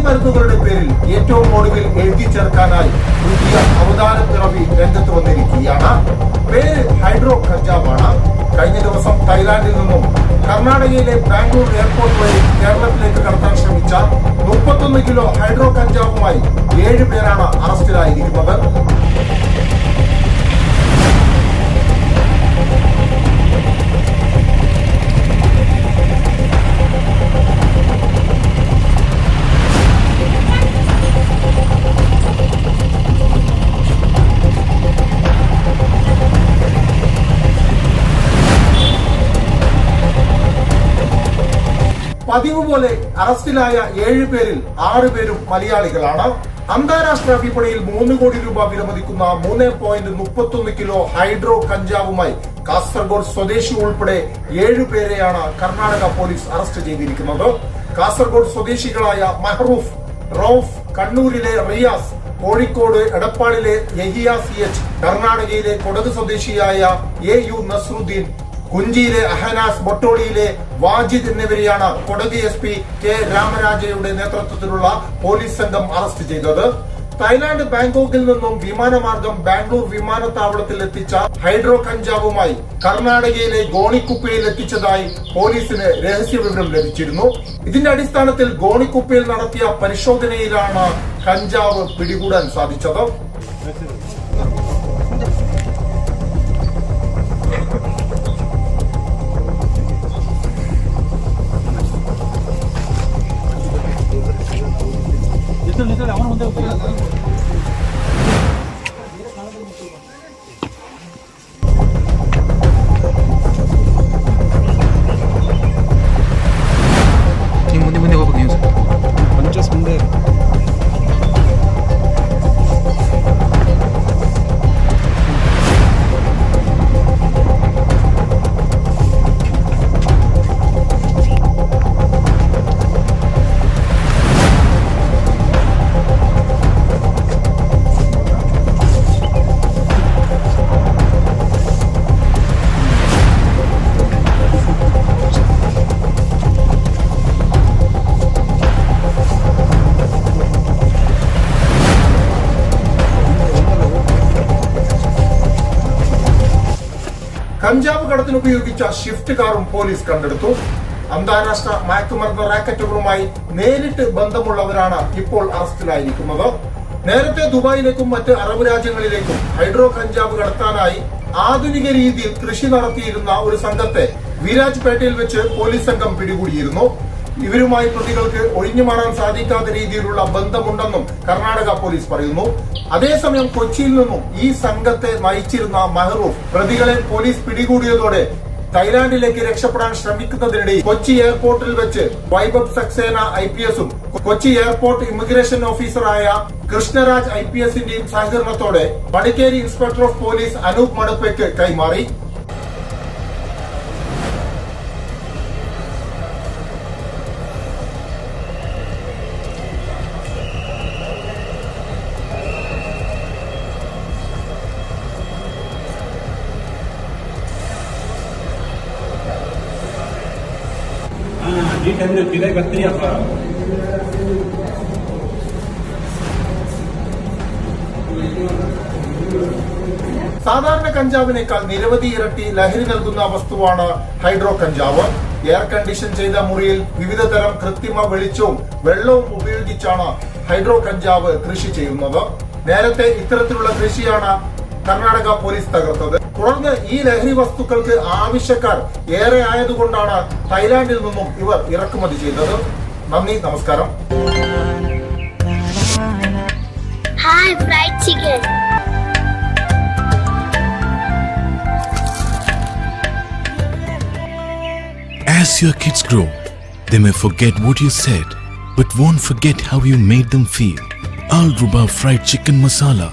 മയക്കുമരുന്നുകളുടെ പേരിൽ ഏറ്റവും ഒടുവിൽ എഴുതി ചേർക്കാനായി പുതിയ അവതാരം പിറവി രംഗത്ത് വന്നിരിക്കുകയാണ്. പേര് ഹൈഡ്രോ കഞ്ചാവാണ്. കഴിഞ്ഞ ദിവസം തായ്ലാന്റിൽ നിന്നും കർണാടകയിലെ ബാംഗ്ലൂർ എയർപോർട്ട് വഴി കേരളത്തിലേക്ക് കടത്താൻ ശ്രമിച്ച 31 കിലോ ഹൈഡ്രോ കഞ്ചാവുമായി 7 പേരാണ് അറസ്റ്റിലായിരിക്കുന്നത്. പതിവ് പോലെ അറസ്റ്റിലായ 7 പേരിൽ 6 പേരും മലയാളികളാണ്. അന്താരാഷ്ട്ര വിപണിയിൽ 3 കോടി രൂപ വിലമതിക്കുന്ന 3.31 കിലോ ഹൈഡ്രോ കഞ്ചാവുമായി കാസർഗോഡ് സ്വദേശി ഉൾപ്പെടെ 7 പേരെയാണ് കർണാടക പോലീസ് അറസ്റ്റ് ചെയ്തിരിക്കുന്നത്. കാസർഗോഡ് സ്വദേശികളായ മഹ്റൂഫ്, റൌഫ്, കണ്ണൂരിലെ റിയാസ്, കോഴിക്കോട് എടപ്പാളിലെ യഹിയ CH, കർണാടകയിലെ കൊടക് സ്വദേശിയായ AU നസ്രുദ്ദീൻ, കുഞ്ചിയിലെ അഹനാസ്, ബൊട്ടോളിയിലെ വാജിദ് എന്നിവരെയാണ് കൊടക് SP K രാമരാജയുടെ നേതൃത്വത്തിലുള്ള പോലീസ് സംഘം അറസ്റ്റ് ചെയ്തത്. തായ്ലാന്റ് ബാങ്കോക്കിൽ നിന്നും വിമാനമാർഗം ബാംഗ്ലൂർ വിമാനത്താവളത്തിൽ എത്തിച്ച ഹൈഡ്രോ കഞ്ചാവുമായി കർണാടകയിലെ ഗോണിക്കുപ്പയിൽ എത്തിച്ചതായി പോലീസിന് രഹസ്യവിവരം ലഭിച്ചിരുന്നു. ഇതിന്റെ അടിസ്ഥാനത്തിൽ ഗോണിക്കുപ്പയിൽ നടത്തിയ പരിശോധനയിലാണ് കഞ്ചാവ് പിടികൂടാൻ സാധിച്ചത്. ಮುಂದೆ ಹೋಗ್ಬೇಕು ನೀವು ಪಂಚಸ್ ಮುಂದೆ. കഞ്ചാവ് കടത്തിന് ഉപയോഗിച്ച ഷിഫ്റ്റ് കാറും പോലീസ് കണ്ടെടുത്തു. അന്താരാഷ്ട്ര മയക്കുമരുന്ന് റാക്കറ്റുകളുമായി നേരിട്ട് ബന്ധമുള്ളവരാണ് ഇപ്പോൾ അറസ്റ്റിലായിരിക്കുന്നത്. നേരത്തെ ദുബായിലേക്കും മറ്റ് അറബ് രാജ്യങ്ങളിലേക്കും ഹൈഡ്രോ കഞ്ചാവ് കടത്താനായി ആധുനിക രീതിയിൽ കൃഷി നടത്തിയിരുന്ന ഒരു സംഘത്തെ വിരാജ്പേട്ടയിൽ വെച്ച് പോലീസ് സംഘം പിടികൂടിയിരുന്നു. ഇവരുമായി പ്രതികൾക്ക് ഒഴിഞ്ഞു മാറാൻ സാധിക്കാത്ത രീതിയിലുള്ള ബന്ധമുണ്ടെന്നും കർണാടക പോലീസ് പറയുന്നു. അതേസമയം കൊച്ചിയിൽ നിന്നും ഈ സംഘത്തെ നയിച്ചിരുന്ന മഹ്റൂഫ് പ്രതികളെ പോലീസ് പിടികൂടിയതോടെ തായ്ലാന്റിലേക്ക് രക്ഷപ്പെടാൻ ശ്രമിക്കുന്നതിനിടയിൽ കൊച്ചി എയർപോർട്ടിൽ വെച്ച് വൈഭവ് സക്സേന IPS-ഉം കൊച്ചി എയർപോർട്ട് ഇമിഗ്രേഷൻ ഓഫീസറായ കൃഷ്ണരാജ് IPS-ന്റെയും സഹകരണത്തോടെ Madikeri inspector of police Anoop മടപ്പയ്ക്ക് കൈമാറി. സാധാരണ കഞ്ചാവിനേക്കാൾ നിരവധി ഇരട്ടി ലഹരി നൽകുന്ന വസ്തുവാണ് ഹൈഡ്രോ കഞ്ചാവ്. എയർ കണ്ടീഷൻ ചെയ്ത മുറിയിൽ വിവിധ തരം കൃത്രിമ വെളിച്ചവും വെള്ളവും ഉപയോഗിച്ചാണ് ഹൈഡ്രോ കഞ്ചാവ് കൃഷി ചെയ്യുന്നത്. നേരത്തെ ഇത്തരത്തിലുള്ള കൃഷിയാണ് കർണാടക പോലീസ് തകർത്തത്. തുടർന്ന് ഈ ലഹരി വസ്തുക്കൾക്ക് ആവശ്യക്കാർ ഏറെ ആയതുകൊണ്ടാണ് തായ്ലാന്റിൽ നിന്നും ഇവർ ഇറക്കുമതി ചെയ്തത്. നന്ദി, നമസ്കാരം. Hi fried chicken. As your kids grow, they may forget what you said, but won't forget how you made them feel. Al Ruba Fried Chicken Masala.